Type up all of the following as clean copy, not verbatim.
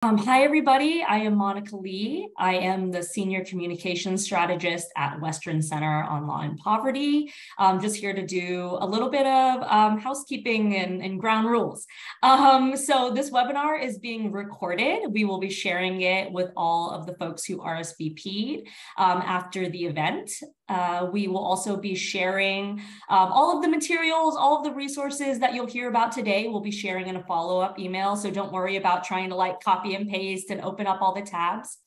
Hi, everybody. I am Monica Lee. I am the Senior Communications Strategist at Western Center on Law and Poverty. Just here to do a little bit of housekeeping and ground rules. So this webinar is being recorded. We will be sharing it with all of the folks who RSVP'd after the event. We will also be sharing all of the materials, all of the resources that you'll hear about today. We'll be sharing in a follow-up email, so don't worry about trying to copy and paste and open up all the tabs.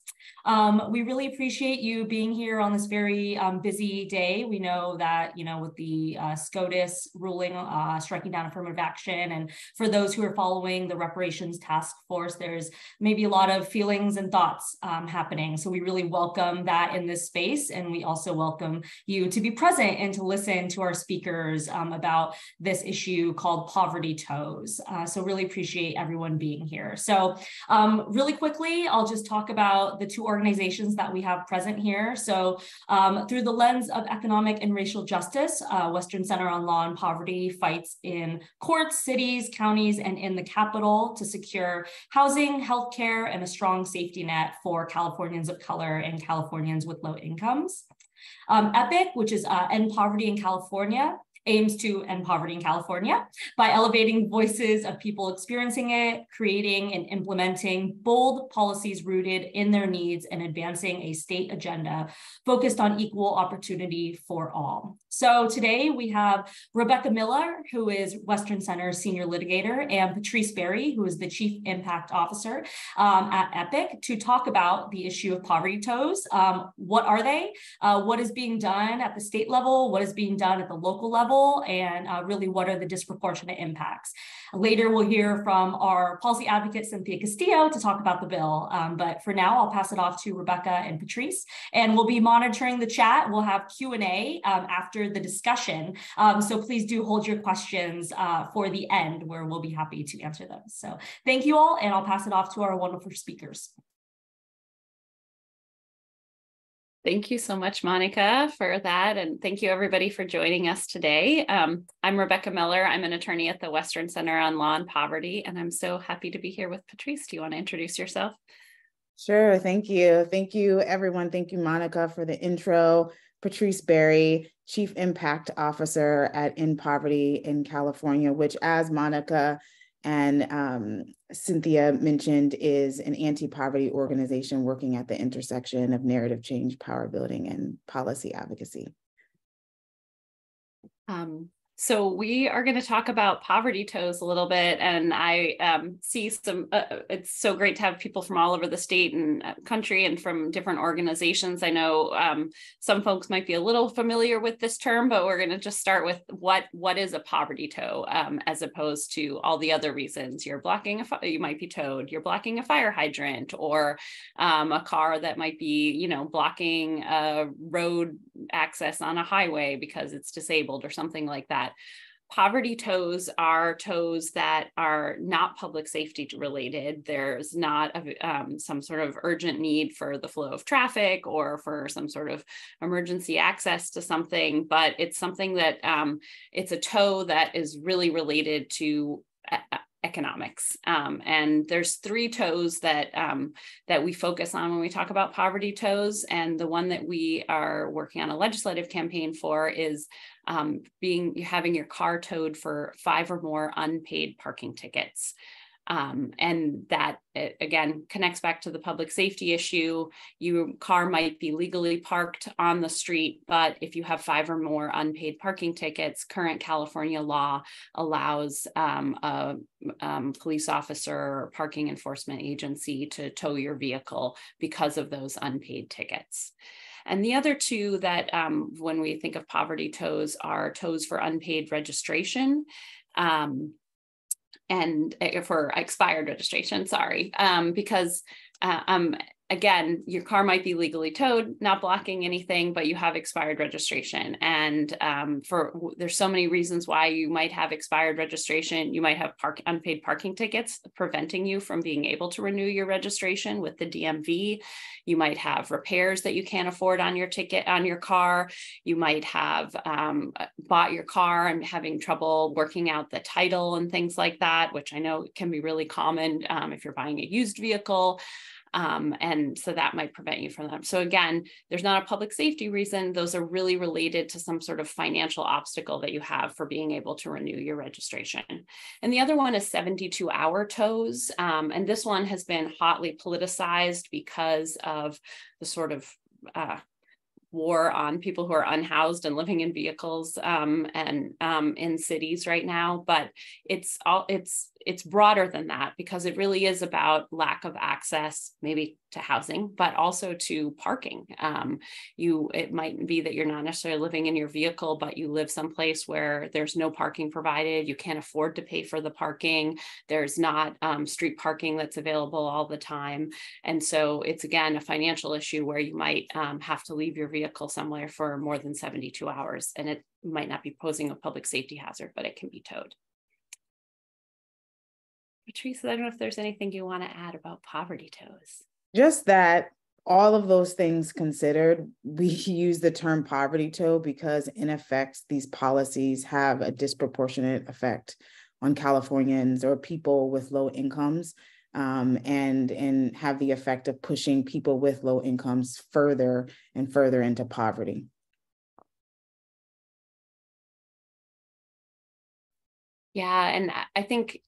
We really appreciate you being here on this very busy day. We know that, with the SCOTUS ruling striking down affirmative action, and for those who are following the reparations task force, there's maybe a lot of feelings and thoughts happening. So we really welcome that in this space. And we also welcome you to be present and to listen to our speakers about this issue called poverty toes. So really appreciate everyone being here. So really quickly, I'll just talk about the two organizations that we have present here. So through the lens of economic and racial justice, Western Center on Law and Poverty fights in courts, cities, counties, and in the Capitol to secure housing, healthcare, and a strong safety net for Californians of color and Californians with low incomes. EPIC, which is End Poverty in California, aims to end poverty in California by elevating voices of people experiencing it, creating and implementing bold policies rooted in their needs, and advancing a state agenda focused on equal opportunity for all. So today we have Rebecca Miller, who is Western Center's senior litigator, and Patrice Berry, who is the chief impact officer at EPIC, to talk about the issue of poverty toes. What are they? What is being done at the state level? What is being done at the local level? And really, what are the disproportionate impacts? Later, we'll hear from our policy advocate, Cynthia Castillo, to talk about the bill. But for now, I'll pass it off to Rebecca and Patrice, and we'll be monitoring the chat. We'll have Q&A after the discussion. So please do hold your questions for the end, where we'll be happy to answer them. So thank you all, and I'll pass it off to our wonderful speakers. Thank you so much, Monica, for that. And thank you, everybody, for joining us today. I'm Rebecca Miller. I'm an attorney at the Western Center on Law and Poverty, and I'm so happy to be here with Patrice. Do you want to introduce yourself? Sure. Thank you. Thank you, everyone. Thank you, Monica, for the intro. Patrice Berry, Chief Impact Officer at End Poverty in California, which, as Monica and Cynthia mentioned, is an anti-poverty organization working at the intersection of narrative change, power building, and policy advocacy. So we are going to talk about poverty toes a little bit, and I see some, it's so great to have people from all over the state and country and from different organizations. I know some folks might be a little familiar with this term, but we're going to just start with what is a poverty toe, as opposed to all the other reasons. You're blocking you might be towed, you're blocking a fire hydrant, or a car that might be, blocking road access on a highway because it's disabled or something like that. Poverty toes are toes that are not public safety related. There's not some sort of urgent need for the flow of traffic or for some sort of emergency access to something, but it's something that it's a toe that is really related to economics. And there's three toes that that we focus on when we talk about poverty toes. And the one that we are working on a legislative campaign for is having your car towed for 5 or more unpaid parking tickets. And that, again, connects back to the public safety issue. Your car might be legally parked on the street, but if you have 5 or more unpaid parking tickets, current California law allows a police officer or parking enforcement agency to tow your vehicle because of those unpaid tickets. And the other two that when we think of poverty toes are toes for unpaid registration, and for expired registration, sorry, because again, your car might be legally towed, not blocking anything, but you have expired registration. And there's so many reasons why you might have expired registration. You might have unpaid parking tickets preventing you from being able to renew your registration with the DMV. You might have repairs that you can't afford on your ticket, on your car. You might have bought your car and having trouble working out the title and things like that, which I know can be really common if you're buying a used vehicle. And so that might prevent you from them. So again, there's not a public safety reason. Those are really related to some sort of financial obstacle that you have for being able to renew your registration. And the other one is 72-hour tows. And this one has been hotly politicized because of the sort of war on people who are unhoused and living in vehicles and in cities right now. But it's broader than that, because it really is about lack of access, maybe to housing, but also to parking. It might be that you're not necessarily living in your vehicle, but you live someplace where there's no parking provided. You can't afford to pay for the parking. There's not street parking that's available all the time. And so it's, again, a financial issue where you might have to leave your vehicle somewhere for more than 72 hours. And it might not be posing a public safety hazard, but it can be towed. Patrice, I don't know if there's anything you want to add about poverty tows. Just that all of those things considered, we use the term poverty tow because in effect, these policies have a disproportionate effect on Californians or people with low incomes, and have the effect of pushing people with low incomes further and further into poverty. Yeah, and I think,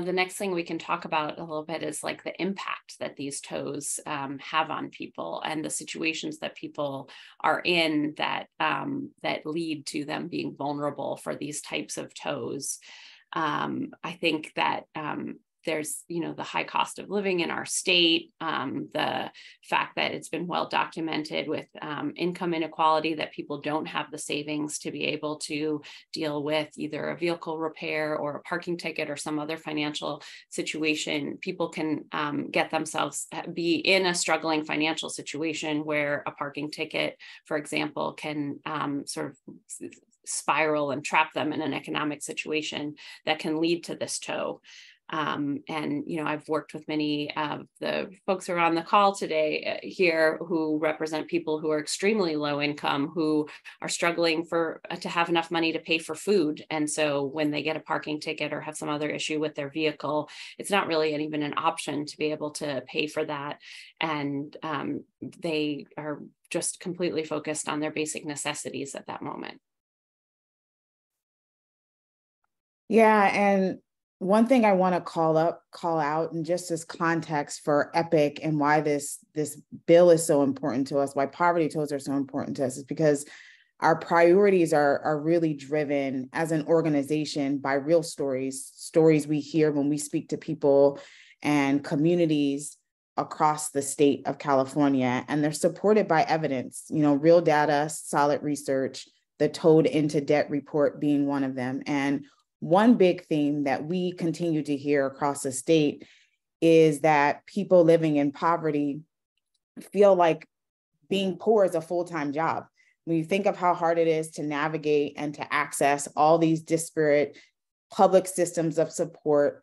the next thing we can talk about a little bit is like the impact that these tows have on people and the situations that people are in that lead to them being vulnerable for these types of tows. I think that there's, the high cost of living in our state, the fact that it's been well documented with income inequality, that people don't have the savings to be able to deal with either a vehicle repair or a parking ticket or some other financial situation. People can get themselves, be in a struggling financial situation where a parking ticket, for example, can sort of spiral and trap them in an economic situation that can lead to this tow. I've worked with many of the folks who are on the call today here who represent people who are extremely low income, who are struggling to have enough money to pay for food. And so when they get a parking ticket or have some other issue with their vehicle, it's not really even an option to be able to pay for that. And they are just completely focused on their basic necessities at that moment. Yeah, and one thing I want to call out, and just as context for EPIC and why this bill is so important to us, why poverty tows are so important to us, is because our priorities are really driven as an organization by real stories we hear when we speak to people and communities across the state of California, and they're supported by evidence, real data, solid research, the Towed into Debt report being one of them. And one big theme that we continue to hear across the state is that people living in poverty feel like being poor is a full-time job. When you think of how hard it is to navigate and to access all these disparate public systems of support,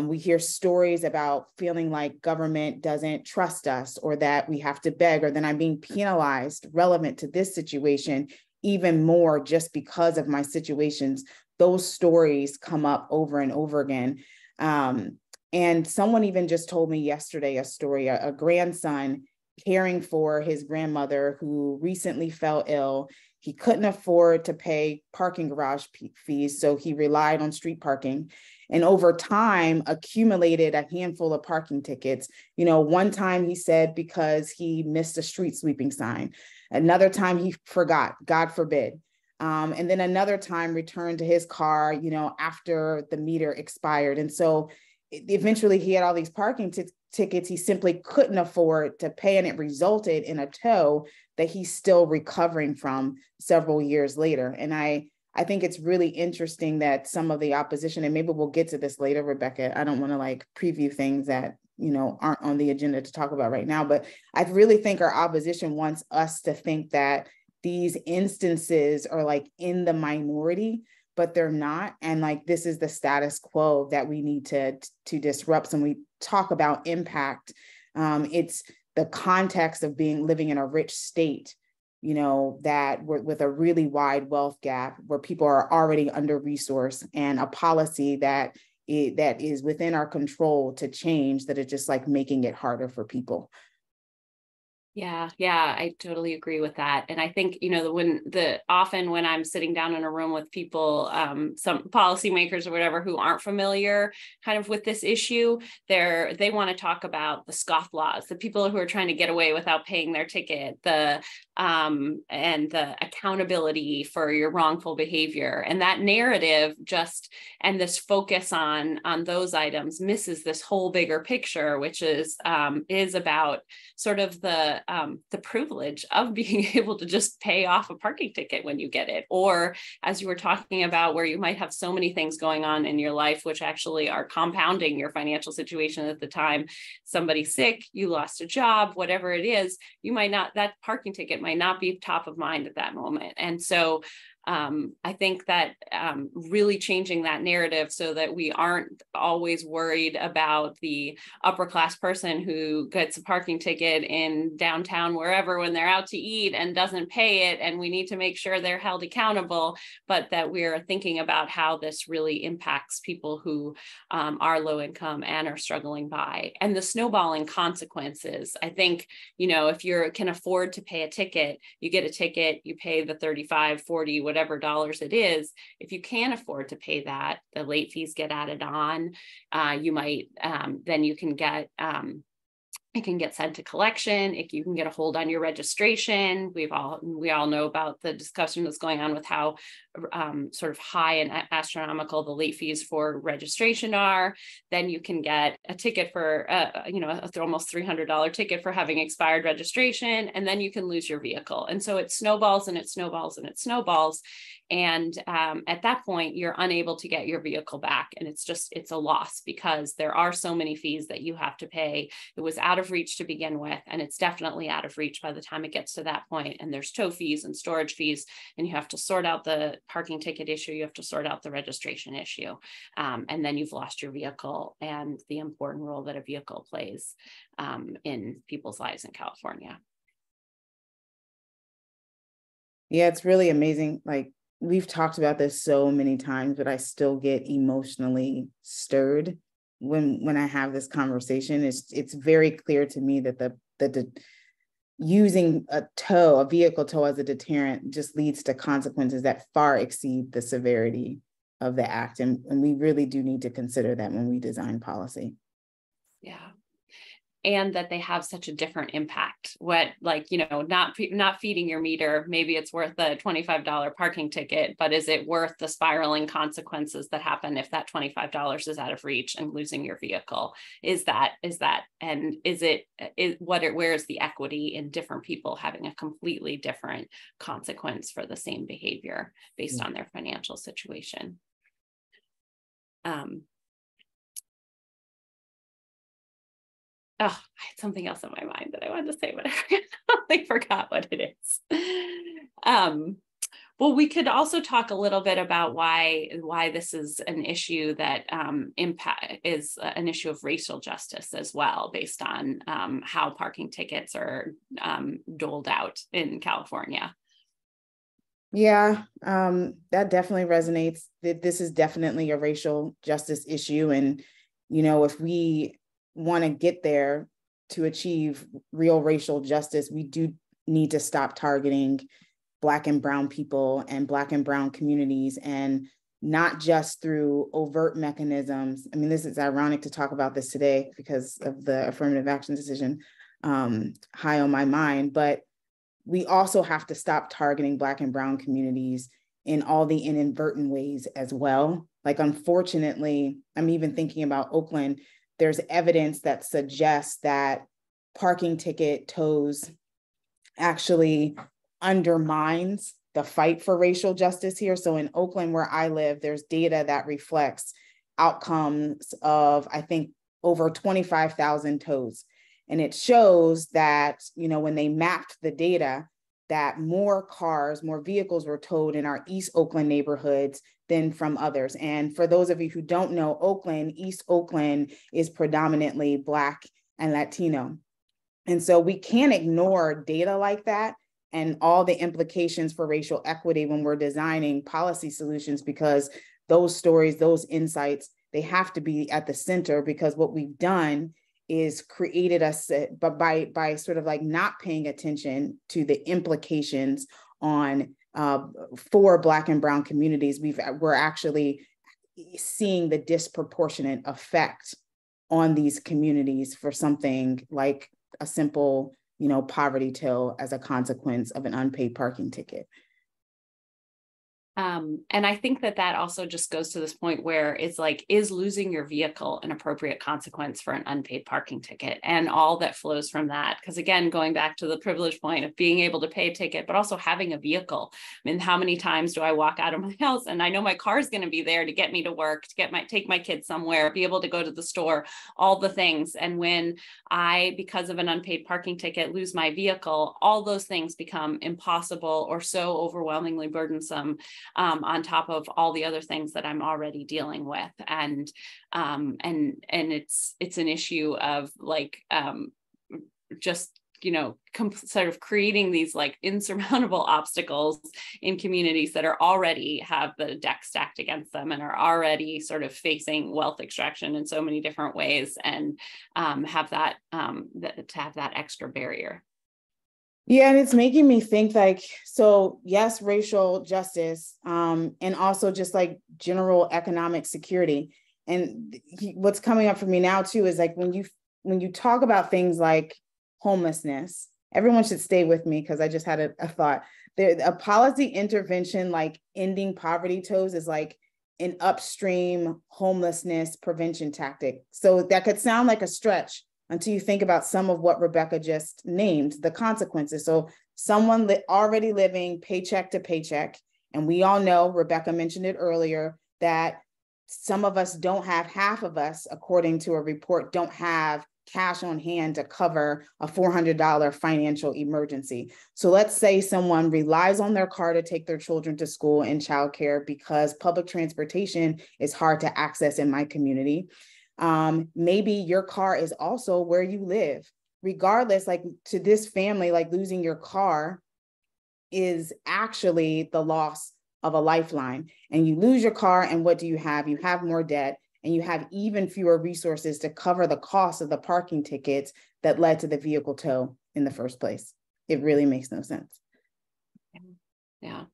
we hear stories about feeling like government doesn't trust us, or that we have to beg, or that I'm being penalized relevant to this situation even more just because of my situations. Those stories come up over and over again. And someone even just told me yesterday a story, a grandson caring for his grandmother who recently fell ill. He couldn't afford to pay parking garage fees, so he relied on street parking. And over time, accumulated a handful of parking tickets. One time he said because he missed a street sweeping sign. Another time he forgot, God forbid. And then another time returned to his car, after the meter expired. And so eventually he had all these parking tickets he simply couldn't afford to pay, and it resulted in a tow that he's still recovering from several years later. And I think it's really interesting that some of the opposition, and maybe we'll get to this later, Rebecca, I don't want to preview things that aren't on the agenda to talk about right now. But I really think our opposition wants us to think that these instances are like in the minority, but they're not. And like, this is the status quo that we need to disrupt. So when we talk about impact, it's the context of living in a rich state, that with a really wide wealth gap where people are already under-resourced, and a policy that is within our control to change, that is just like making it harder for people. Yeah, I totally agree with that. And I think, often when I'm sitting down in a room with people, some policymakers or whatever, who aren't familiar kind of with this issue, they want to talk about the scofflaws, the people who are trying to get away without paying their ticket, and the accountability for your wrongful behavior. And that narrative and this focus on those items misses this whole bigger picture, which is about sort of the privilege of being able to just pay off a parking ticket when you get it. Or, as you were talking about, where you might have so many things going on in your life, which actually are compounding your financial situation at the time. Somebody's sick, you lost a job, whatever it is, that parking ticket might not be top of mind at that moment. And so I think that really changing that narrative so that we aren't always worried about the upper class person who gets a parking ticket in downtown, wherever, when they're out to eat and doesn't pay it, and we need to make sure they're held accountable, but that we're thinking about how this really impacts people who are low income and are struggling by, and the snowballing consequences. I think, if you can afford to pay a ticket, you get a ticket, you pay the 35, 40, whatever dollars it is. If you can't afford to pay that, the late fees get added on. You might, then you can get, it can get sent to collection. You can get a hold on your registration. We all know about the discussion that's going on with how sort of high and astronomical the late fees for registration are. Then you can get a ticket for, almost $300 ticket for having expired registration, and then you can lose your vehicle. And so it snowballs and it snowballs and it snowballs. And at that point, you're unable to get your vehicle back. And it's a loss, because there are so many fees that you have to pay. It was out of reach to begin with, and it's definitely out of reach by the time it gets to that point. And there's tow fees and storage fees, and you have to sort out the parking ticket issue. You have to sort out the registration issue. And then you've lost your vehicle and the important role that a vehicle plays in people's lives in California. Yeah, it's really amazing. Like, we've talked about this so many times, but I still get emotionally stirred when I have this conversation. It's very clear to me that the using a vehicle tow as a deterrent just leads to consequences that far exceed the severity of the act. And we really do need to consider that when we design policy. Yeah. And that they have such a different impact. Not feeding your meter, maybe it's worth a $25 parking ticket, but is it worth the spiraling consequences that happen if that $25 is out of reach and losing your vehicle? And where is the equity in different people having a completely different consequence for the same behavior based on their financial situation? I had something else on my mind that I wanted to say, but I forgot what it is. Well, we could also talk a little bit about why this is an issue that is an issue of racial justice as well, based on how parking tickets are doled out in California. Yeah, that definitely resonates. This is definitely a racial justice issue. And, if we want to get there to achieve real racial justice, we do need to stop targeting Black and Brown people and Black and Brown communities, and not just through overt mechanisms. I mean, this is ironic to talk about this today because of the affirmative action decision high on my mind, but we also have to stop targeting Black and Brown communities in all the inadvertent ways as well. Like, unfortunately, I'm even thinking about Oakland. There's evidence that suggests that parking ticket tows actually undermines the fight for racial justice here. So in Oakland, where I live, there's data that reflects outcomes of, I think, over 25,000 tows. And it shows that, when they mapped the data, that more vehicles were towed in our East Oakland neighborhoods than from others. And for those of you who don't know East Oakland is predominantly Black and Latino. And so we can't ignore data like that and all the implications for racial equity when we're designing policy solutions, because those stories, those insights, they have to be at the center, because what we've done is created us, but by sort of like not paying attention to the implications on for Black and Brown communities, we're actually seeing the disproportionate effect on these communities for something like a simple, poverty tow as a consequence of an unpaid parking ticket. And I think that also just goes to this point where it's like, is losing your vehicle an appropriate consequence for an unpaid parking ticket and all that flows from that? Because again, going back to the privilege point of being able to pay a ticket, but also having a vehicle. I mean, how many times do I walk out of my house and I know my car is going to be there to get me to work, to take my kids somewhere, be able to go to the store, all the things. And when I, because of an unpaid parking ticket, lose my vehicle, all those things become impossible or so overwhelmingly burdensome, on top of all the other things that I'm already dealing with. And it's an issue of like, just, sort of creating these like insurmountable obstacles in communities that are already have the deck stacked against them and are already sort of facing wealth extraction in so many different ways, and have that to have that extra barrier. Yeah, and it's making me think like, so yes, racial justice, and also just like general economic security. And what's coming up for me now too is like when you talk about things like homelessness, everyone should stay with me because I just had a thought. A policy intervention like ending poverty tows is like an upstream homelessness prevention tactic. So that could sound like a stretch until you think about some of what Rebecca just named, the consequences. So someone already living paycheck to paycheck, and we all know, Rebecca mentioned it earlier, that some of us don't have, half of us, according to a report, don't have cash on hand to cover a $400 financial emergency. So let's say someone relies on their car to take their children to school and childcare because public transportation is hard to access in my community. Maybe your car is also where you live. Regardless, like to this family, like losing your car is actually the loss of a lifeline. And you lose your car, and what do you have? You have more debt, and you have even fewer resources to cover the cost of the parking tickets that led to the vehicle tow in the first place. It really makes no sense. Yeah.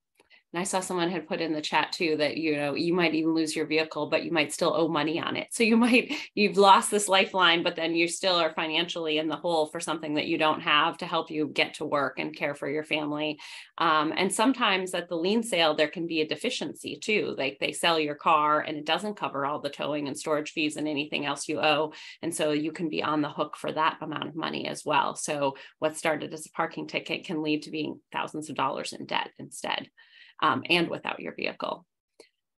And I saw someone had put in the chat too that, you might even lose your vehicle, but you might still owe money on it. So you've lost this lifeline, but then you still are financially in the hole for something that you don't have to help you get to work and care for your family. And sometimes at the lien sale, there can be a deficiency too. Like they sell your car and it doesn't cover all the towing and storage fees and anything else you owe. And so you can be on the hook for that amount of money as well. So what started as a parking ticket can lead to being thousands of dollars in debt instead. And without your vehicle.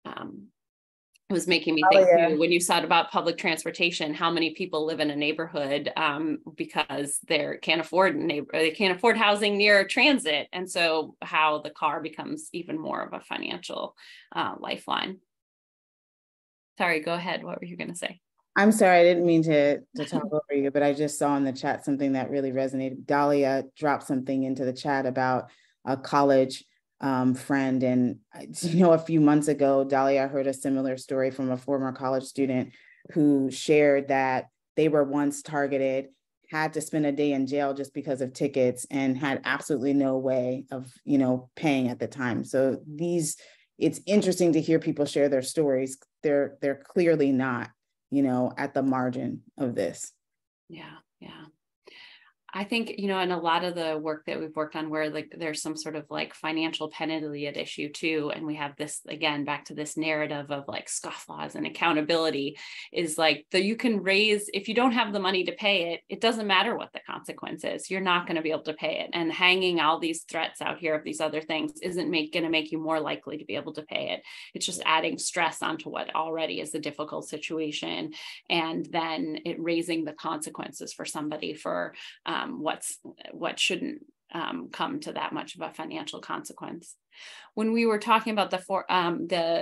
It was making me think too, when you said about public transportation, how many people live in a neighborhood because they can't afford housing near transit. And so how the car becomes even more of a financial lifeline. Sorry, go ahead. What were you going to say? I'm sorry, I didn't mean to talk over you, but I just saw in the chat something that really resonated. Dahlia dropped something into the chat about a college friend. And, a few months ago, Dahlia heard a similar story from a former college student who shared that they were once targeted, had to spend a day in jail just because of tickets, and had absolutely no way of, paying at the time. So it's interesting to hear people share their stories. They're clearly not, at the margin of this. Yeah. I think, you know, and a lot of the work that we've worked on where like there's some sort of like financial penalty at issue too. And we have this, again, back to this narrative of like scofflaws and accountability is like you can raise, if you don't have the money to pay it, it doesn't matter what the consequence is. You're not going to be able to pay it. And hanging all these threats out here of these other things isn't going to make you more likely to be able to pay it. It's just adding stress onto what already is a difficult situation. And then it raising the consequences for somebody for what shouldn't come to that much of a financial consequence. When we were talking about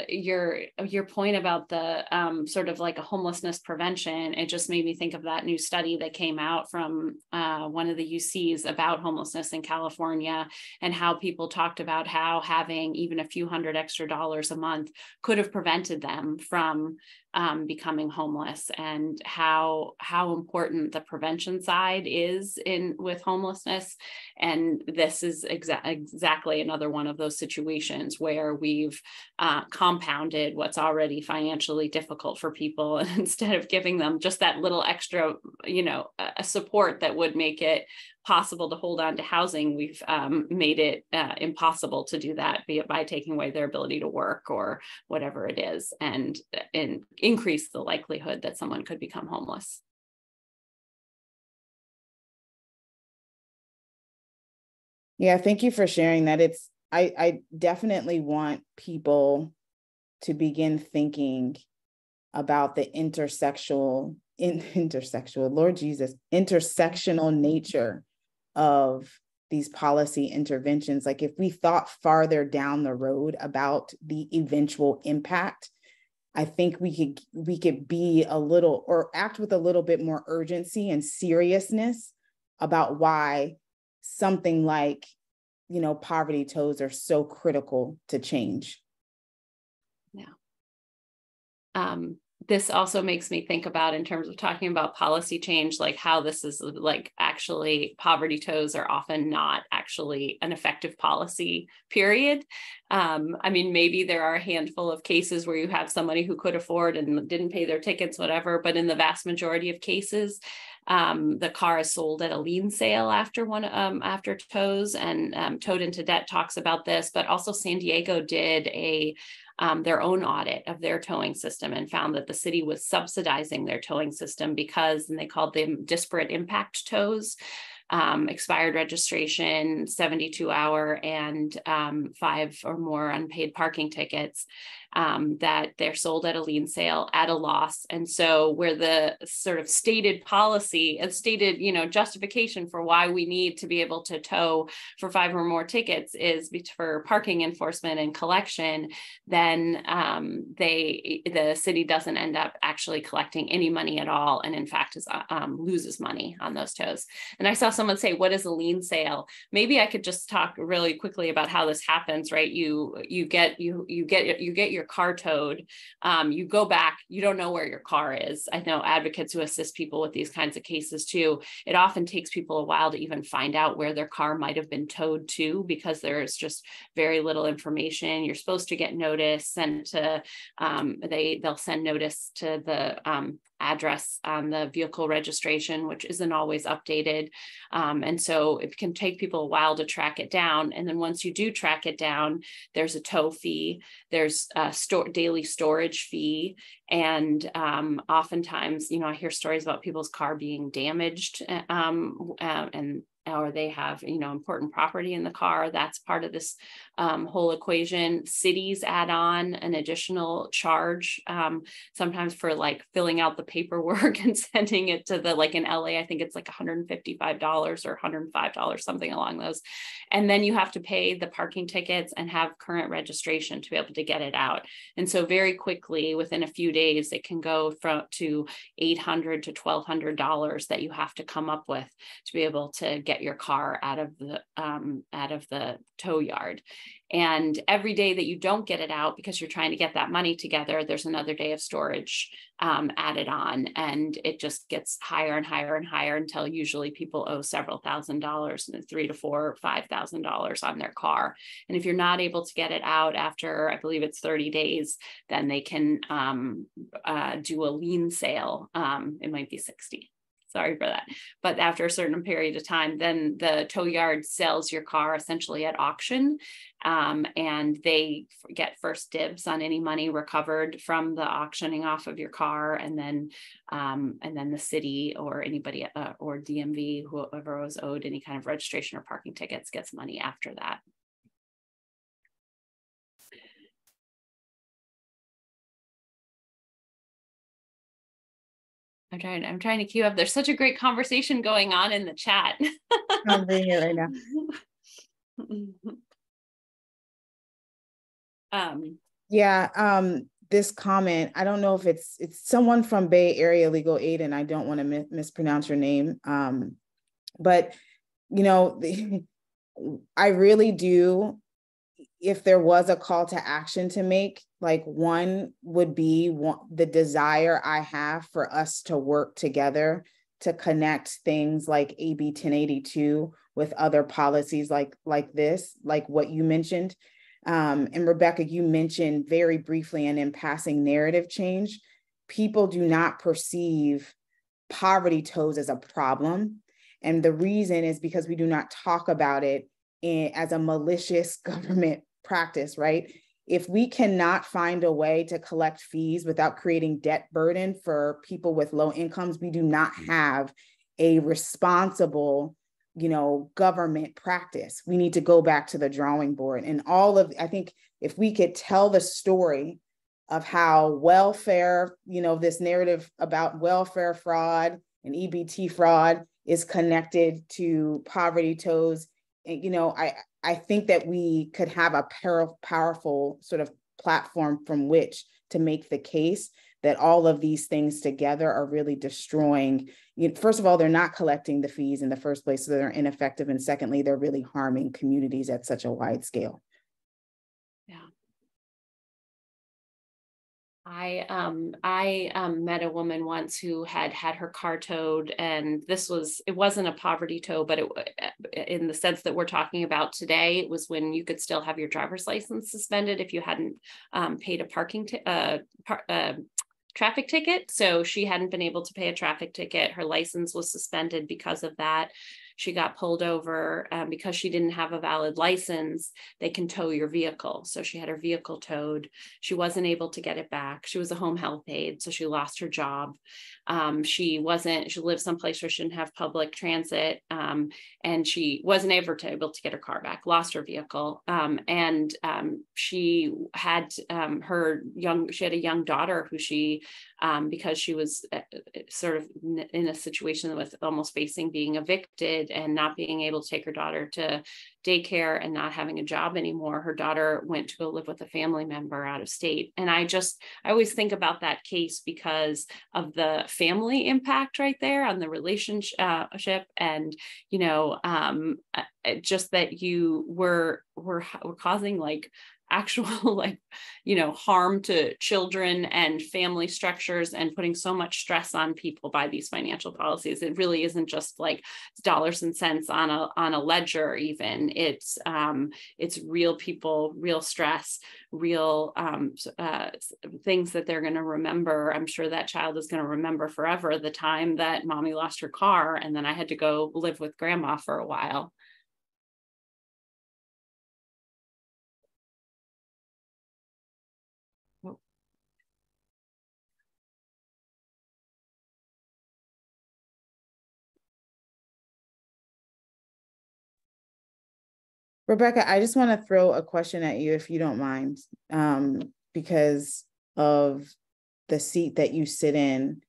your point about the sort of like a homelessness prevention, it just made me think of that new study that came out from one of the UCs about homelessness in California, and how people talked about how having even a few $100 extra a month could have prevented them from becoming homeless, and how important the prevention side is with homelessness. And this is exactly another one of those situations where we've compounded what's already financially difficult for people. And instead of giving them just that little extra, you know, a support that would make it possible to hold on to housing, we've made it impossible to do that, be it by taking away their ability to work or whatever it is, and increase the likelihood that someone could become homeless. Yeah, thank you for sharing that. I definitely want people to begin thinking about the intersectional, Lord Jesus, intersectional nature of these policy interventions. Like if we thought farther down the road about the eventual impact, I think we could be a little, or act with a little bit more urgency and seriousness about why something like, you know, poverty toes are so critical to change. Yeah. This also makes me think about, in terms of talking about policy change, like how this is like actually poverty toes are often not actually an effective policy, period. I mean, maybe there are a handful of cases where you have somebody who could afford and didn't pay their tickets, whatever, but in the vast majority of cases, the car is sold at a lien sale after tows, and Towed into Debt talks about this, but also San Diego did their own audit of their towing system and found that the city was subsidizing their towing system because, and they called them disparate impact tows, expired registration, 72-hour, and 5 or more unpaid parking tickets, that they're sold at a lien sale at a loss. And so where the sort of stated policy and stated, you know, justification for why we need to be able to tow for 5 or more tickets is for parking enforcement and collection, then the city doesn't end up actually collecting any money at all, and in fact loses money on those tows. And I saw someone say, what is a lien sale? Maybe I could just talk really quickly about how this happens, right? You get your car towed, you go back, you don't know where your car is. I know advocates who assist people with these kinds of cases too. It often takes people a while to even find out where their car might have been towed to, because there's just very little information. You're supposed to get notice sent to, they'll send notice to the address on the vehicle registration, which isn't always updated. And so it can take people a while to track it down. And then once you do track it down, there's a tow fee, there's a daily storage fee. And oftentimes, you know, I hear stories about people's car being damaged, or they have, you know, important property in the car. That's part of this whole equation. Cities add on an additional charge, sometimes for like filling out the paperwork and sending it to like in LA, I think it's like $155 or $105, something along those. And then you have to pay the parking tickets and have current registration to be able to get it out. And so very quickly, within a few days, it can go to $800 to $1,200 that you have to come up with to be able to get your car out of the tow yard. And every day that you don't get it out because you're trying to get that money together, there's another day of storage added on, and it just gets higher and higher and higher until usually people owe several $1,000s, $3,000 to $4,000 or $5,000 on their car. And if you're not able to get it out after, I believe it's 30 days, then they can do a lien sale. It might be 60. Sorry for that. But after a certain period of time, then the tow yard sells your car essentially at auction, and they get first dibs on any money recovered from the auctioning off of your car, and then the city or anybody or DMV, whoever was owed any kind of registration or parking tickets, gets money after that. I'm trying to queue up. There's such a great conversation going on in the chat. I'm reading it right now. This comment, I don't know if it's someone from Bay Area Legal Aid, and I don't want to mispronounce your name. But you know, I really do. If there was a call to action to make, like, one would be the desire I have for us to work together to connect things like AB 1082 with other policies like this, like what you mentioned. And Rebecca, you mentioned very briefly and in passing narrative change. People do not perceive poverty tows as a problem. And the reason is because we do not talk about it as a malicious government practice, right? If we cannot find a way to collect fees without creating debt burden for people with low incomes, we do not have a responsible, government practice. We need to go back to the drawing board. And I think if we could tell the story of how welfare, this narrative about welfare fraud and EBT fraud is connected to poverty tows, I think that we could have a powerful sort of platform from which to make the case that all of these things together are really destroying. First of all, they're not collecting the fees in the first place, so they're ineffective. And secondly, they're really harming communities at such a wide scale. Yeah. I met a woman once who had her car towed, and it wasn't a poverty tow, but in the sense that we're talking about today, it was when you could still have your driver's license suspended if you hadn't paid a traffic ticket. So she hadn't been able to pay a traffic ticket. Her license was suspended because of that. She got pulled over because she didn't have a valid license. They can tow your vehicle. So she had her vehicle towed. She wasn't able to get it back. She was a home health aide, so she lost her job. She lived someplace where she didn't have public transit, and she wasn't able to get her car back, lost her vehicle. She had a young daughter who because she was sort of in a situation with almost facing being evicted and not being able to take her daughter to daycare and not having a job anymore, her daughter went to go live with a family member out of state. And I always think about that case because of the family impact right there on the relationship, and just that you were causing actual harm to children and family structures, and putting so much stress on people by these financial policies. It really isn't just dollars and cents on a ledger. Even it's real people, real stress, real things that they're going to remember. I'm sure that child is going to remember forever the time that mommy lost her car and then I had to go live with grandma for a while. Rebecca, I just want to throw a question at you, if you don't mind, because of the seat that you sit in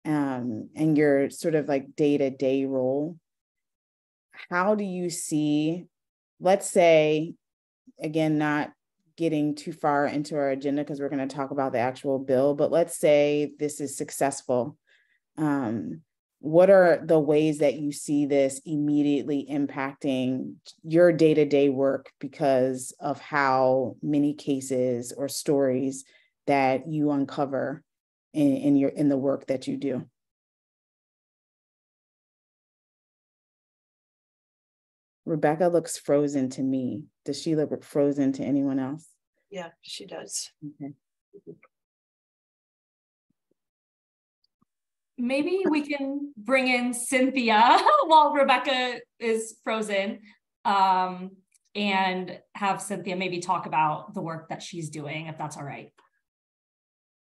and your sort of day-to-day role. How do you see, let's say, again, not getting too far into our agenda because we're going to talk about the actual bill, but let's say this is successful. What are the ways that you see this immediately impacting your day-to-day work because of how many cases or stories that you uncover in the work that you do? Rebecca looks frozen to me. Does she look frozen to anyone else? Yeah, she does. Okay. maybe we can bring in Cynthia while Rebecca is frozen, and have Cynthia maybe talk about the work that she's doing, if that's all right.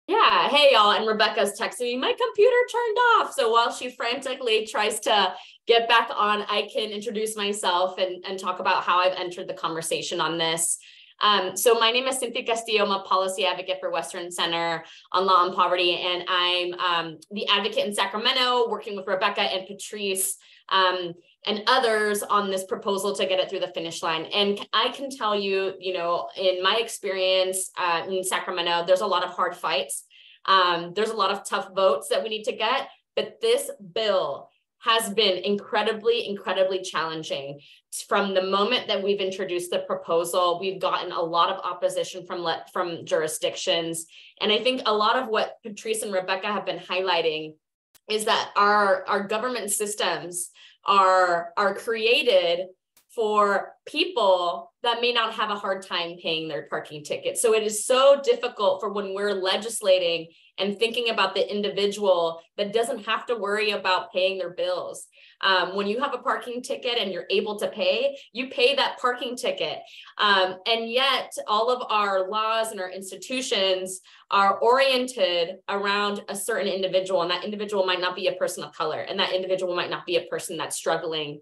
Yeah, hey y'all, and Rebecca's texting me, my computer turned off. So while she frantically tries to get back on, I can introduce myself and talk about how I've entered the conversation on this. So my name is Cynthia Castillo. I'm a policy advocate for Western Center on Law and Poverty, and I'm the advocate in Sacramento, working with Rebecca and Patrice and others on this proposal to get it through the finish line. And I can tell you, in my experience in Sacramento, there's a lot of hard fights. There's a lot of tough votes that we need to get, but this bill has been incredibly, incredibly challenging. From the moment that we've introduced the proposal, we've gotten a lot of opposition from jurisdictions. And I think a lot of what Patrice and Rebecca have been highlighting is that our government systems are created for people that may not have a hard time paying their parking tickets. So it is so difficult for when we're legislating and thinking about the individual that doesn't have to worry about paying their bills. When you have a parking ticket and you're able to pay, you pay that parking ticket. And yet all of our laws and our institutions are oriented around a certain individual, and that individual might not be a person of color, and that individual might not be a person that's struggling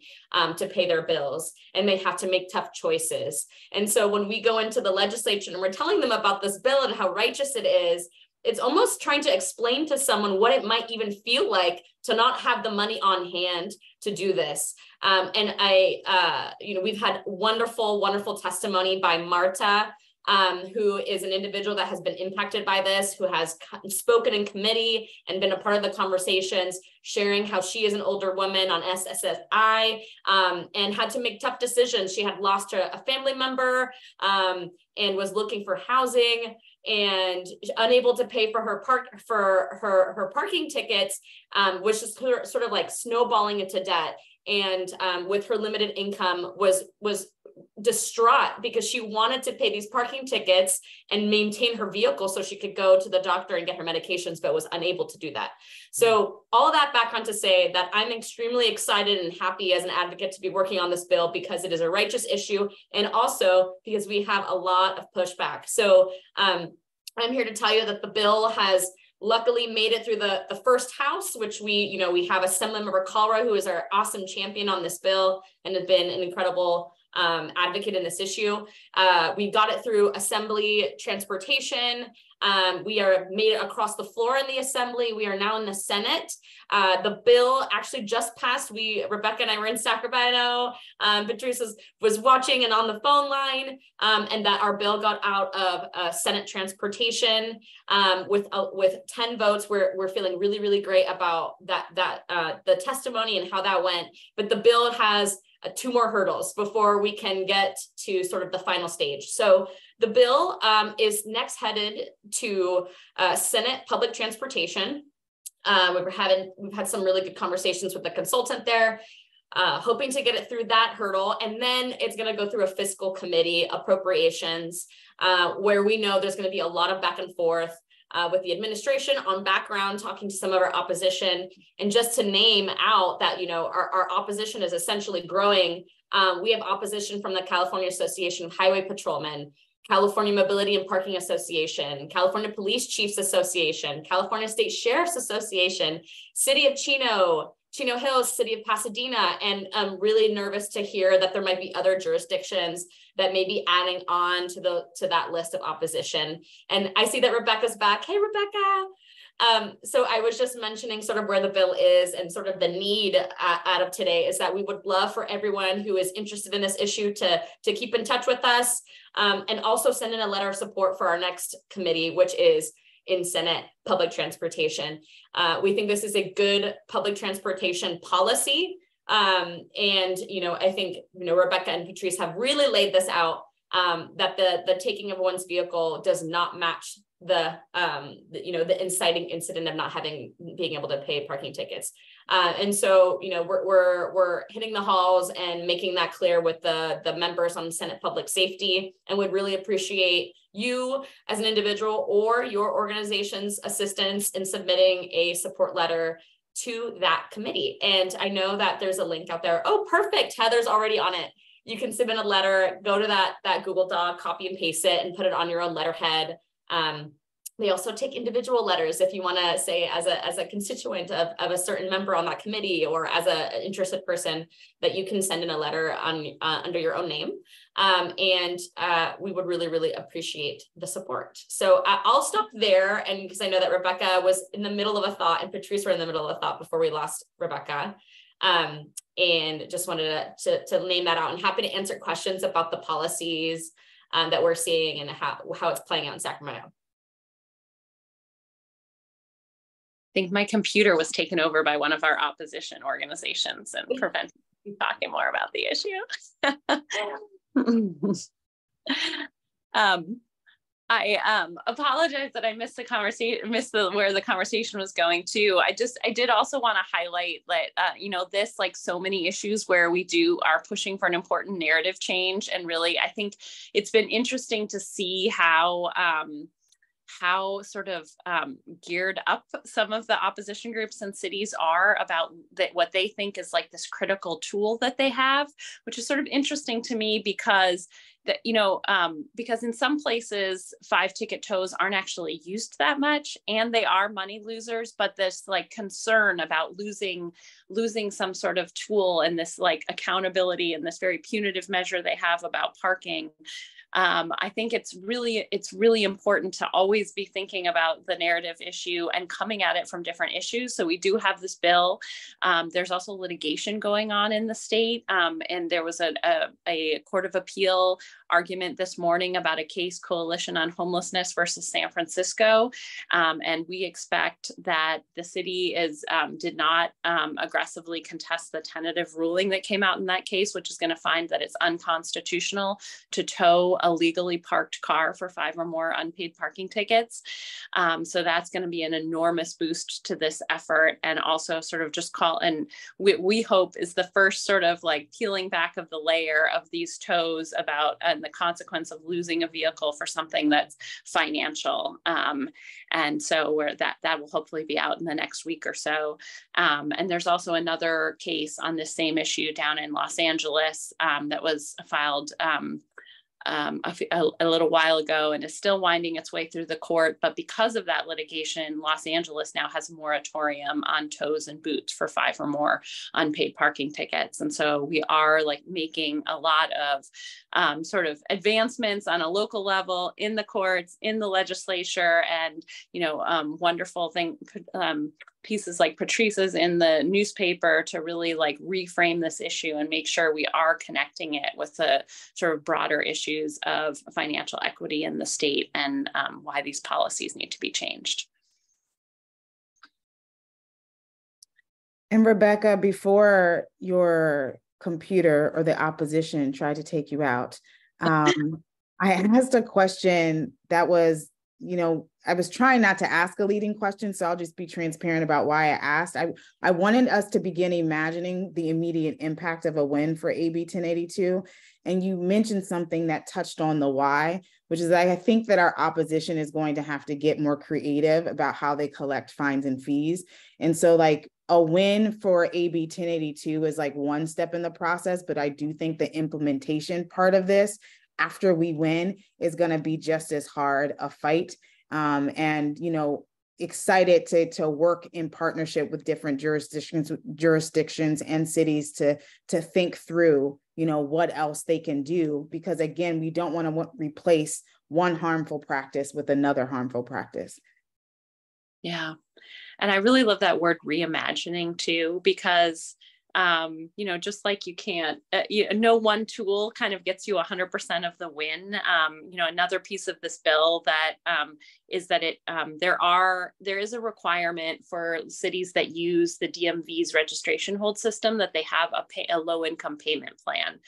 to pay their bills, and they have to make tough choices. And so when we go into the legislature and we're telling them about this bill and how righteous it is, it's almost trying to explain to someone what it might even feel like to not have the money on hand to do this. And we've had wonderful, wonderful testimony by Marta, who is an individual that has been impacted by this, who has spoken in committee and been a part of the conversations, sharing how she is an older woman on SSI and had to make tough decisions. She had lost a family member and was looking for housing and unable to pay for her parking tickets, which is sort of like snowballing into debt. And with her limited income was distraught because she wanted to pay these parking tickets and maintain her vehicle so she could go to the doctor and get her medications, but was unable to do that. So all that background to say that I'm extremely excited and happy as an advocate to be working on this bill because it is a righteous issue, and also because we have a lot of pushback. So I'm here to tell you that the bill has luckily made it through the first house, which we have Assemblymember Kalra, who is our awesome champion on this bill and has been an incredible advocate in this issue. We got it through Assembly Transportation. We are made it across the floor in the Assembly. We are now in the Senate. The bill actually just passed. Rebecca and I were in Sacramento. Patrice was watching and on the phone line, and that our bill got out of Senate Transportation with 10 votes. We're feeling really, really great about the testimony and how that went. But the bill has 2 more hurdles before we can get to sort of the final stage. So the bill is next headed to Senate Public Transportation. We've had some really good conversations with the consultant there, hoping to get it through that hurdle. And then it's going to go through a fiscal committee, appropriations, where we know there's going to be a lot of back and forth with the administration on background, talking to some of our opposition. And just to name out that, our opposition is essentially growing. We have opposition from the California Association of Highway Patrolmen, California Mobility and Parking Association, California Police Chiefs Association, California State Sheriff's Association, City of Chino Hills, City of Pasadena, and I'm really nervous to hear that there might be other jurisdictions that may be adding on to that list of opposition. And I see that Rebecca's back. Hey, Rebecca. So I was just mentioning sort of where the bill is, and sort of the need out of today is that we would love for everyone who is interested in this issue to keep in touch with us, and also send in a letter of support for our next committee, which is in Senate Public Transportation. We think this is a good public transportation policy. And, I think, Rebecca and Patrice have really laid this out, that the taking of one's vehicle does not match the inciting incident of being able to pay parking tickets. And so, we're hitting the halls and making that clear with the members on Senate Public Safety, and would really appreciate you as an individual or your organization's assistance in submitting a support letter to that committee. And I know that there's a link out there. Oh, perfect. Heather's already on it. You can submit a letter, go to that Google Doc, copy and paste it, and put it on your own letterhead. They also take individual letters if you want to say as a constituent of a certain member on that committee, or as an interested person, that you can send in a letter on under your own name. And we would really, really appreciate the support. So I'll stop there, and because I know that Rebecca was in the middle of a thought and Patrice were in the middle of a thought before we lost Rebecca. And just wanted to name that out, and happy to answer questions about the policies that we're seeing and how it's playing out in Sacramento. I think my computer was taken over by one of our opposition organizations and prevented me from talking more about the issue. I apologize that I missed the conversation, where the conversation was going to. I did also want to highlight that, you know, this, like so many issues where we are pushing for an important narrative change. And really, I think it's been interesting to see how sort of geared up some of the opposition groups and cities are about what they think is like this critical tool that they have, which is sort of interesting to me because because in some places 5-ticket tows aren't actually used that much, and they are money losers, but this like concern about losing some sort of tool and this like accountability and this very punitive measure they have about parking. I think it's really important to always be thinking about the narrative issue and coming at it from different issues. So we do have this bill. There's also litigation going on in the state. And there was a Court of Appeal argument this morning about a case, Coalition on Homelessness versus San Francisco. And we expect that the city did not aggressively contest the tentative ruling that came out in that case, which is going to find that it's unconstitutional to tow a legally parked car for 5 or more unpaid parking tickets. So that's going to be an enormous boost to this effort, and also sort of just we hope is the first sort of like peeling back of the layer of these tows about and the consequence of losing a vehicle for something that's financial. And so that will hopefully be out in the next week or so. And there's also another case on this same issue down in Los Angeles that was filed a little while ago and is still winding its way through the court. But because of that litigation, Los Angeles now has a moratorium on tows and boots for 5 or more unpaid parking tickets. And so we are like making a lot of sort of advancements on a local level in the courts, in the legislature, and, wonderful thing, pieces like Patrice's in the newspaper to really like reframe this issue and make sure we are connecting it with the sort of broader issues of financial equity in the state and why these policies need to be changed. And Rebecca, before your computer or the opposition tried to take you out, I asked a question that was, I was trying not to ask a leading question, so I'll just be transparent about why I asked. I wanted us to begin imagining the immediate impact of a win for AB 1082. And you mentioned something that touched on the why, which is I think that our opposition is going to have to get more creative about how they collect fines and fees. And so like a win for AB 1082 is like one step in the process, but I do think the implementation part of this after we win is going to be just as hard a fight. And, excited to work in partnership with different jurisdictions and cities to think through, what else they can do, because again, we don't want to replace one harmful practice with another harmful practice. Yeah. And I really love that word reimagining too, because just like you can't, no one tool kind of gets you 100% of the win. Another piece of this bill that is that there is a requirement for cities that use the DMV's registration hold system that they have a low income payment plan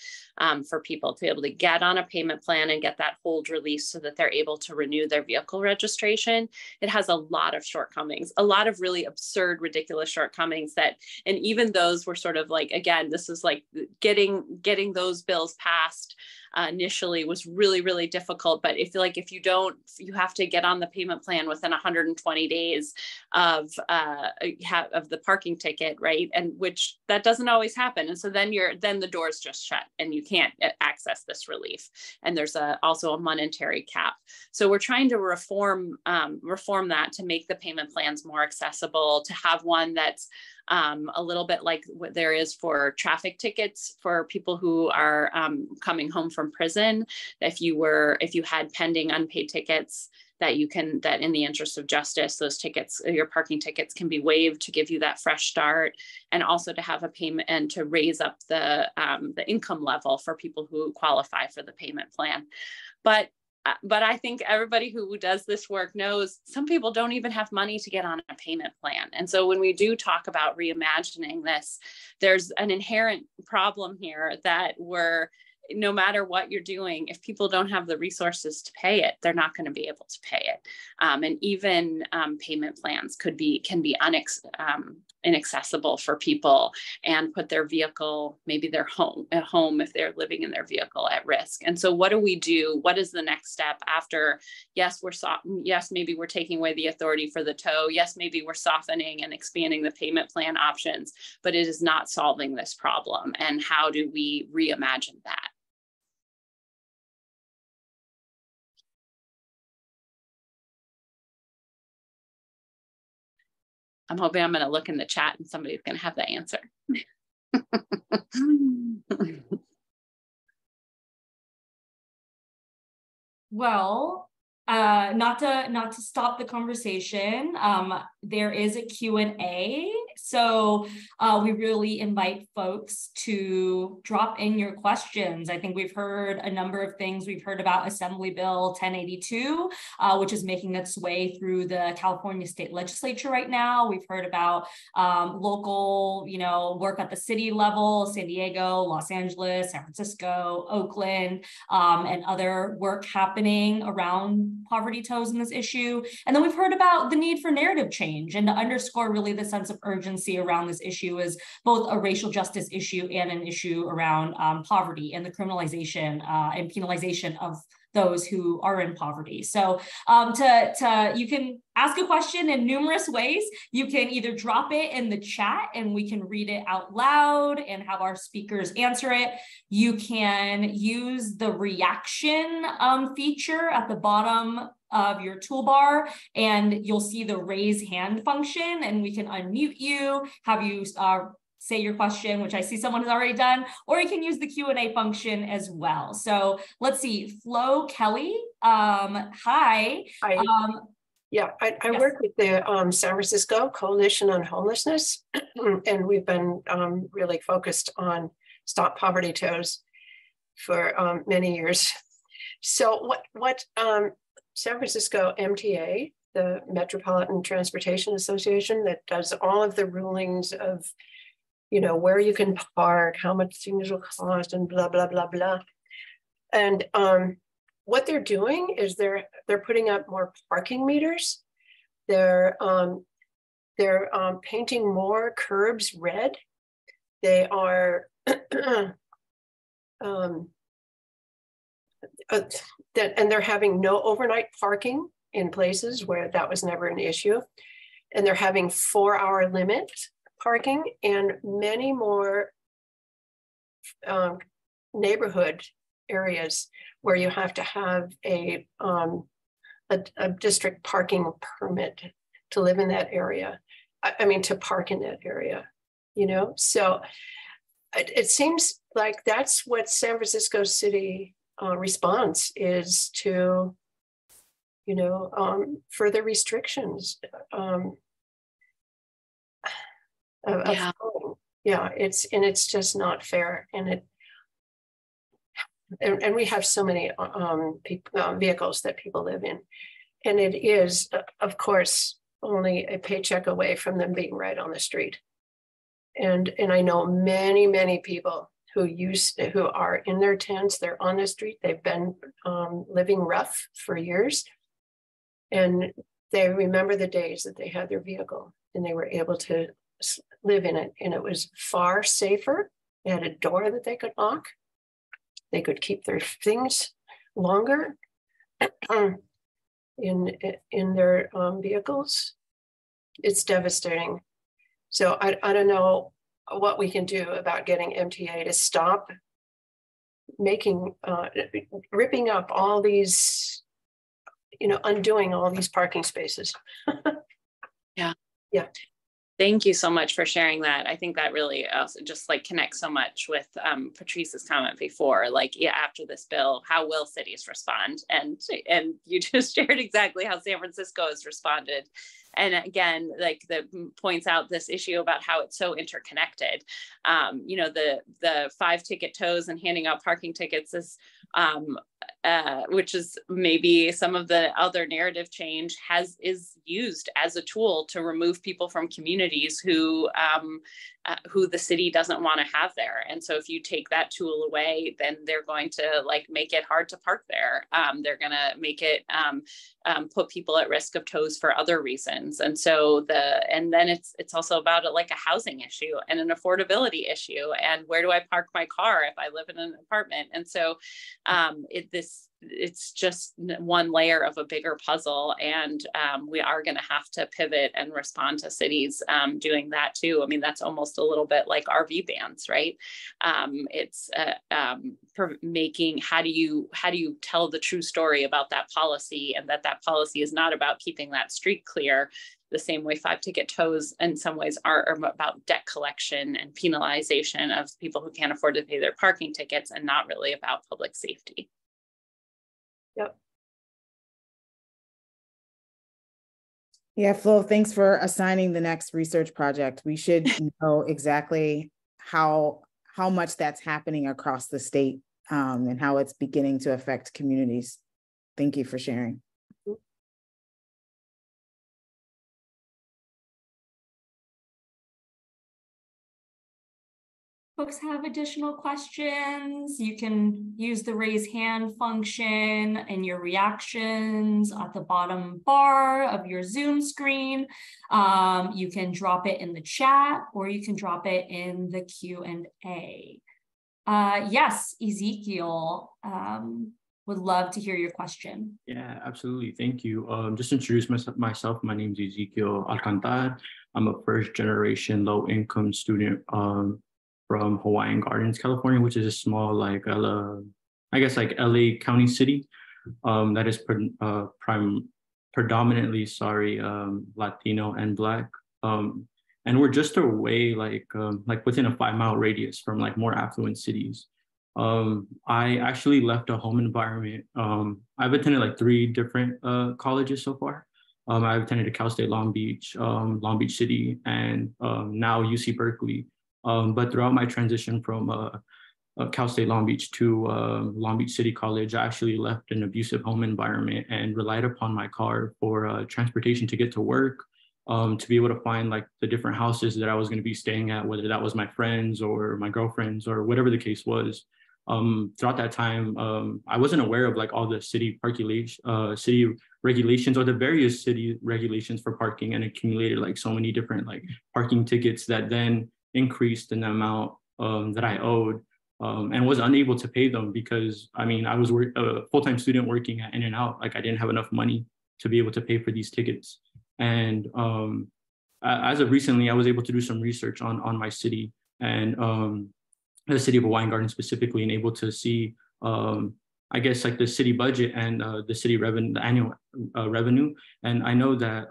for people to be able to get on a payment plan and get that hold released so that they're able to renew their vehicle registration. It has a lot of shortcomings, a lot of really absurd, ridiculous shortcomings and even those were sort of like, again, this is like getting those bills passed initially was really, really difficult. But if you don't, you have to get on the payment plan within 120 days of the parking ticket, right? And which that doesn't always happen. And so then the doors just shut and you can't access this relief. And there's also a monetary cap. So we're trying to reform that to make the payment plans more accessible, to have one that's a little bit like what there is for traffic tickets for people who are coming home from prison. If you had pending unpaid tickets, that in the interest of justice, those tickets, your parking tickets, can be waived to give you that fresh start, and also to have a payment and to raise up the income level for people who qualify for the payment plan. But I think everybody who does this work knows some people don't even have money to get on a payment plan. And so when we do talk about reimagining this, there's an inherent problem here that no matter what you're doing, if people don't have the resources to pay it, they're not going to be able to pay it. And even payment plans can be inaccessible for people and put their vehicle, maybe their home if they're living in their vehicle, at risk. And so what do we do? What is the next step after, yes, maybe we're taking away the authority for the tow. Yes, maybe we're softening and expanding the payment plan options, but it is not solving this problem. And how do we reimagine that? I'm hoping I'm going to look in the chat and somebody's going to have the answer. Well, not to stop the conversation, there is a Q&A. So we really invite folks to drop in your questions. I think we've heard a number of things. We've heard about Assembly Bill 1082, which is making its way through the California state legislature right now. We've heard about local, work at the city level, San Diego, Los Angeles, San Francisco, Oakland, and other work happening around poverty tows in this issue. And then we've heard about the need for narrative change, and to underscore really the sense of urgency around this issue is both a racial justice issue and an issue around poverty and the criminalization and penalization of those who are in poverty. So you can ask a question in numerous ways. You can either drop it in the chat and we can read it out loud and have our speakers answer it. You can use the reaction feature at the bottom of your toolbar, and you'll see the raise hand function, and we can unmute you, have you say your question, which I see someone has already done, or you can use the Q&A function as well. So let's see, Flo Kelly, hi. I yes. work with the San Francisco Coalition on Homelessness, and we've been really focused on Stop Poverty Tows for many years. So what San Francisco MTA, the Metropolitan Transportation Association, that does all of the rulings of where you can park, how much things will cost, and blah, blah, blah, blah. And what they're doing is they're putting up more parking meters. They're painting more curbs red. They are, and they're having no overnight parking in places where that was never an issue. And they're having 4-hour limit parking, and many more neighborhood areas where you have to have a district parking permit to live in that area. I mean, to park in that area, So it seems like that's what San Francisco City response is to, further restrictions. It's just not fair, and we have so many vehicles that people live in, and it is, of course, only a paycheck away from them being right on the street. And I know many people who are in their tents, they're on the street, they've been living rough for years, and they remember the days that they had their vehicle and they were able to live in it, and it was far safer. They had a door that they could lock, they could keep their things longer in their vehicles. It's devastating. So I don't know what we can do about getting MTA to stop making, ripping up all these, undoing all these parking spaces. Yeah. Yeah. Thank you so much for sharing that. I think that really also just like connects so much with Patrice's comment before, like, yeah, after this bill, how will cities respond? And you just shared exactly how San Francisco has responded. And again, like that points out this issue about how it's so interconnected. The 5-ticket tows and handing out parking tickets is, which is maybe some of the other narrative change is used as a tool to remove people from communities who the city doesn't want to have there. And so if you take that tool away, then they're going to like make it hard to park there. They're going to make it put people at risk of tows for other reasons. And so then it's also about like a housing issue and an affordability issue. And where do I park my car if I live in an apartment? And so it's just one layer of a bigger puzzle. And we are going to have to pivot and respond to cities doing that too. I mean, that's almost a little bit like RV bans, right? It's making, how do you tell the true story about that policy, and that policy is not about keeping that street clear, the same way 5-ticket tows in some ways are about debt collection and penalization of people who can't afford to pay their parking tickets, and not really about public safety. Yep. Yeah, Flo, thanks for assigning the next research project. We should know exactly how much that's happening across the state, and how it's beginning to affect communities. Thank you for sharing. Folks have additional questions, you can use the raise hand function and your reactions at the bottom bar of your Zoom screen. You can drop it in the chat, or you can drop it in the Q&A. Yes, Ezekiel, would love to hear your question. Yeah, absolutely. Thank you. Just introduce myself. My name is Ezekiel Alcantar. I'm a first-generation low-income student from Hawaiian Gardens, California, which is a small, like, I guess, like LA County city that is predominantly, Latino and Black. And we're just away, like within a 5-mile radius from like more affluent cities. I actually left a home environment. I've attended like 3 different colleges so far. I've attended a Cal State Long Beach City, and now UC Berkeley. But throughout my transition from Cal State Long Beach to Long Beach City College, I actually left an abusive home environment and relied upon my car for transportation to get to work, to be able to find like the different houses that I was going to be staying at, whether that was my friends or my girlfriends or whatever the case was. Throughout that time, I wasn't aware of like all the city regulations or the various city regulations for parking, and accumulated like so many different like parking tickets that then increased in the amount that I owed, and was unable to pay them because, I mean, I was a full-time student working at In-N-Out. Like, I didn't have enough money to be able to pay for these tickets. And as of recently, I was able to do some research on my city and the city of Hawaiian Gardens specifically, and able to see, I guess, like the city budget and the city revenue, the annual revenue. And I know that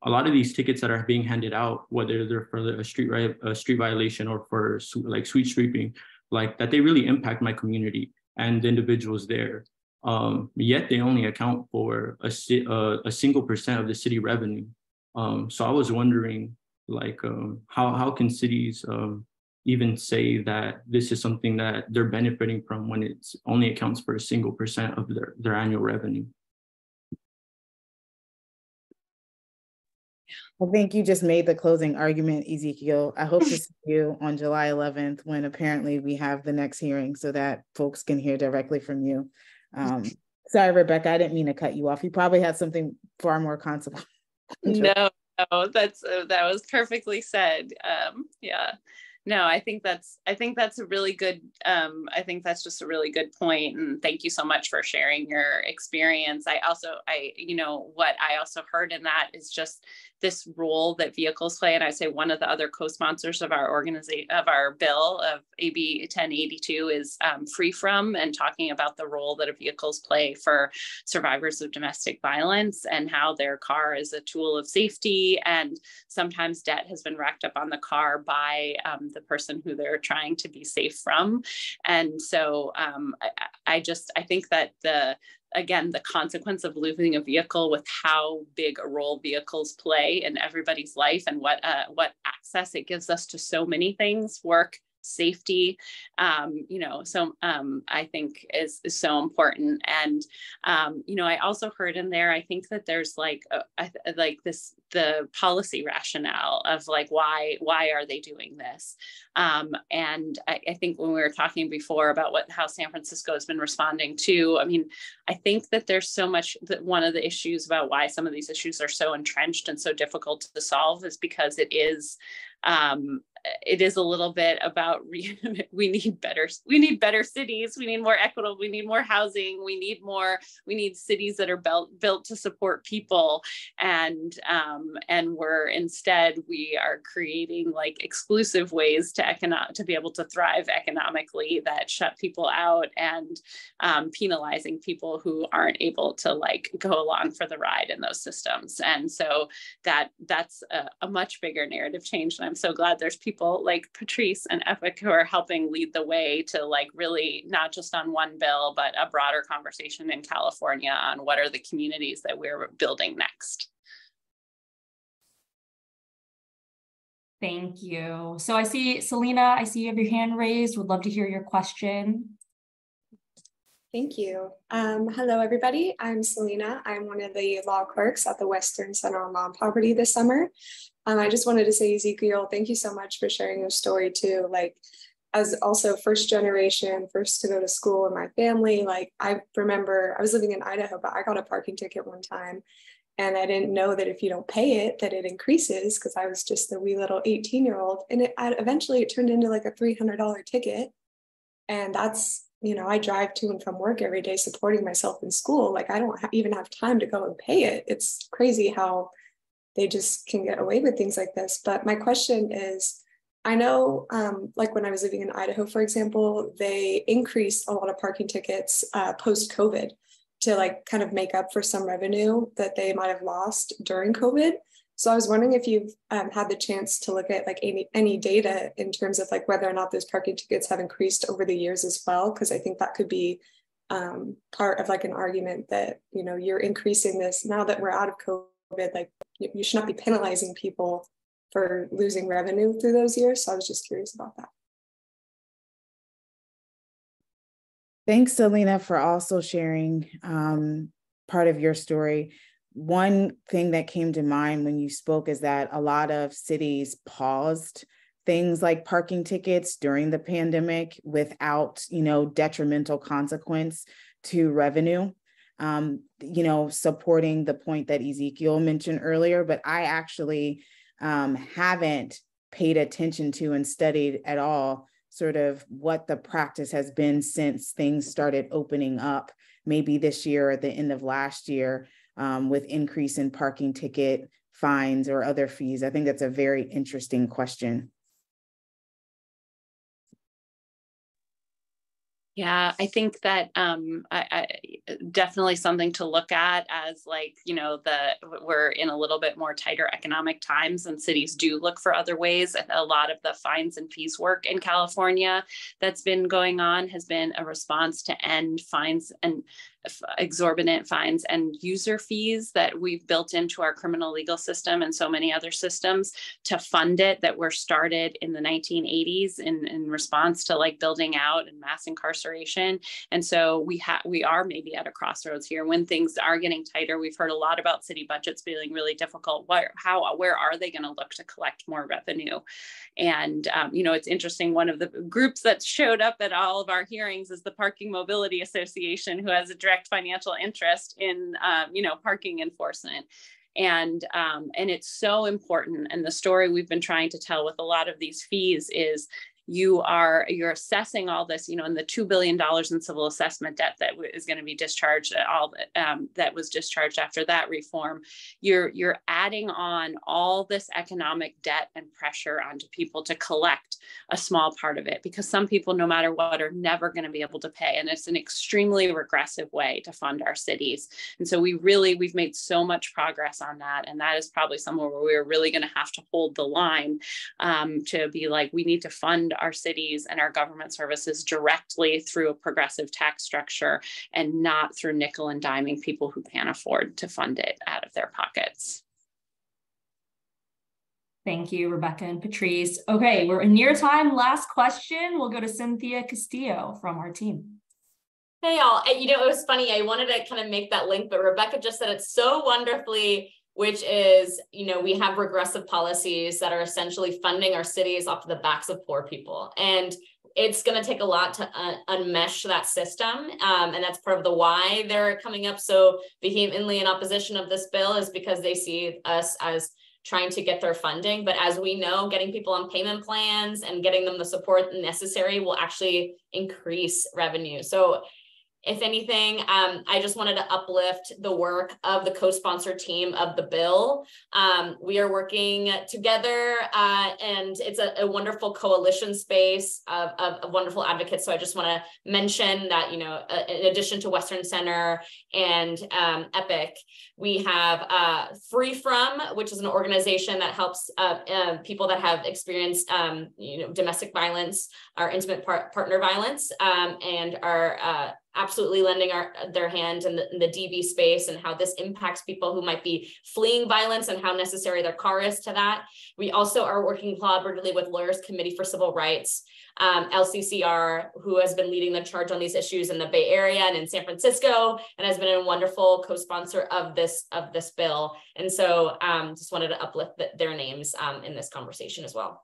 a lot of these tickets that are being handed out, whether they're for a street violation or for like street sweeping, like that, they really impact my community and the individuals there. Yet they only account for a single % of the city revenue. So I was wondering, like, how can cities even say that this is something that they're benefiting from when it only accounts for a single % of their annual revenue? I think you just made the closing argument, Ezekiel. I hope to see you on July 11th when apparently we have the next hearing so that folks can hear directly from you. Sorry, Rebecca, I didn't mean to cut you off. You probably had something far more consequential. No, that was perfectly said. Yeah. No, I think that's a really good, I think that's just a really good point. And thank you so much for sharing your experience. What I also heard in that is just this role that vehicles play. And I say one of the other co-sponsors of our organization, of our bill of AB 1082 is Free From, and talking about the role that vehicles play for survivors of domestic violence and how their car is a tool of safety. And sometimes debt has been racked up on the car by the person who they're trying to be safe from. And so I think that the consequence of losing a vehicle, with how big a role vehicles play in everybody's life, and what access it gives us to so many things, work, safety, I think is so important. And I also heard in there, I think that there's the policy rationale of like why are they doing this, and I think when we were talking before about how San Francisco has been responding to, I mean, I think that there's so much that one of the issues about why some of these issues are so entrenched and so difficult to solve is because it is a little bit about we need better cities, we need more equitable, we need more housing, we need cities that are built to support people, and we are creating like exclusive ways to be able to thrive economically that shut people out, and penalizing people who aren't able to like go along for the ride in those systems. And so that's a much bigger narrative change, and I'm so glad there's people like Patrice and EPIC who are helping lead the way to like really not just on one bill, but a broader conversation in California on what are the communities that we're building next. Thank you. So I see, Selena, I see you have your hand raised. Would love to hear your question. Thank you. Hello, everybody. I'm Selena. I'm one of the law clerks at the Western Center on Law and Poverty this summer. I just wanted to say, Ezekiel, thank you so much for sharing your story too. Like, as also first generation, first to go to school in my family, like I remember I was living in Idaho, but I got a parking ticket one time, and I didn't know that if you don't pay it, that it increases, because I was just the wee little 18-year-old. And eventually it turned into like a $300 ticket. And that's, I drive to and from work every day supporting myself in school. Like I don't even have time to go and pay it. It's crazy how they just can get away with things like this. But my question is, I know like when I was living in Idaho, for example, they increased a lot of parking tickets post-COVID to like kind of make up for some revenue that they might have lost during COVID. So I was wondering if you've had the chance to look at like any data in terms of like whether or not those parking tickets have increased over the years as well, because I think that could be part of like an argument that, you're increasing this now that we're out of COVID, like you should not be penalizing people for losing revenue through those years. So I was just curious about that. Thanks, Selena, for also sharing part of your story. One thing that came to mind when you spoke is that a lot of cities paused things like parking tickets during the pandemic without, detrimental consequence to revenue, supporting the point that Ezekiel mentioned earlier. But I actually haven't paid attention to and studied at all sort of what the practice has been since things started opening up, maybe this year or at the end of last year, with increase in parking ticket fines or other fees. I think that's a very interesting question. Yeah, I think that I definitely something to look at as like, we're in a little bit more tighter economic times, and cities do look for other ways. And a lot of the fines and fees work in California that's been going on has been a response to end fines and exorbitant fines and user fees that we've built into our criminal legal system and so many other systems to fund it, that were started in the 1980s in response to like building out and mass incarceration. And so we are maybe at a crossroads here when things are getting tighter. We've heard a lot about city budgets being really difficult. Where are they going to look to collect more revenue? And, it's interesting. One of the groups that showed up at all of our hearings is the Parking Mobility Association, who has a direct financial interest in, parking enforcement. And it's so important. And the story we've been trying to tell with a lot of these fees is you're assessing all this, and the $2 billion in civil assessment debt that is going to be discharged, all that was discharged after that reform. You're adding on all this economic debt and pressure onto people to collect a small part of it, because some people, no matter what, are never going to be able to pay. And it's an extremely regressive way to fund our cities. And so we've made so much progress on that. And that is probably somewhere where we're really going to have to hold the line, to be like, we need to fund our cities and our government services directly through a progressive tax structure, and not through nickel and diming people who can't afford to fund it out of their pockets. Thank you, Rebecca and Patrice. Okay, we're near time. Last question. We'll go to Cynthia Castillo from our team. Hey, y'all. It was funny. I wanted to kind of make that link, but Rebecca just said it so wonderfully, which is, we have regressive policies that are essentially funding our cities off of the backs of poor people. And it's going to take a lot to unmesh that system. And that's part of the why they're coming up so vehemently in opposition of this bill, is because they see us as trying to get their funding. But as we know, getting people on payment plans and getting them the support necessary will actually increase revenue. So if anything, I just wanted to uplift the work of the co-sponsor team of the bill. We are working together, and it's a wonderful coalition space of wonderful advocates. So I just want to mention that, in addition to Western Center and EPIC, we have Free From, which is an organization that helps people that have experienced, domestic violence or intimate partner violence, and are absolutely lending their hand in the DV space, and how this impacts people who might be fleeing violence and how necessary their car is to that. We also are working collaboratively with Lawyers Committee for Civil Rights, LCCR, who has been leading the charge on these issues in the Bay Area and in San Francisco, and has been a wonderful co-sponsor of this bill. And so just wanted to uplift their names in this conversation as well.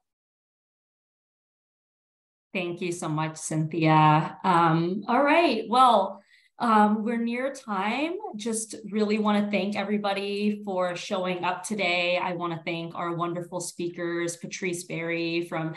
Thank you so much, Cynthia. All right, well, we're near time. Just really want to thank everybody for showing up today. I want to thank our wonderful speakers, Patrice Berry from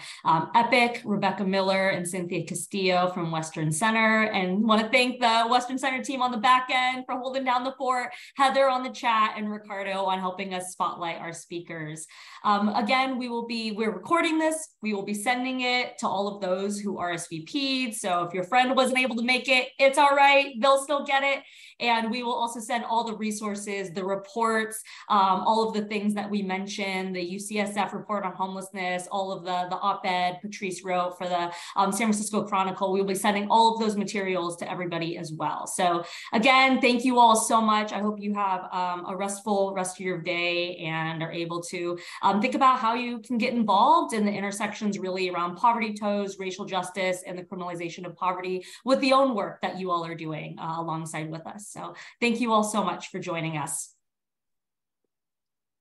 EPIC, Rebecca Miller, and Cynthia Castillo from Western Center. And want to thank the Western Center team on the back end for holding down the fort, Heather on the chat, and Ricardo on helping us spotlight our speakers. Again, we're recording this. We will be sending it to all of those who RSVP'd. So if your friend wasn't able to make it, it's all right. They'll still get it. And we will also send all the resources, the reports, all of the things that we mentioned, the UCSF report on homelessness, all of the op-ed Patrice wrote for the San Francisco Chronicle. We'll be sending all of those materials to everybody as well. So again, thank you all so much. I hope you have a restful rest of your day and are able to think about how you can get involved in the intersections really around poverty toes, racial justice, and the criminalization of poverty with the own work that you all are doing alongside with us. So thank you all so much for joining us.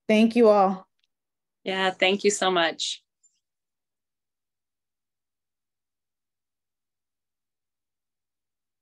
Thank you all. Yeah, thank you so much.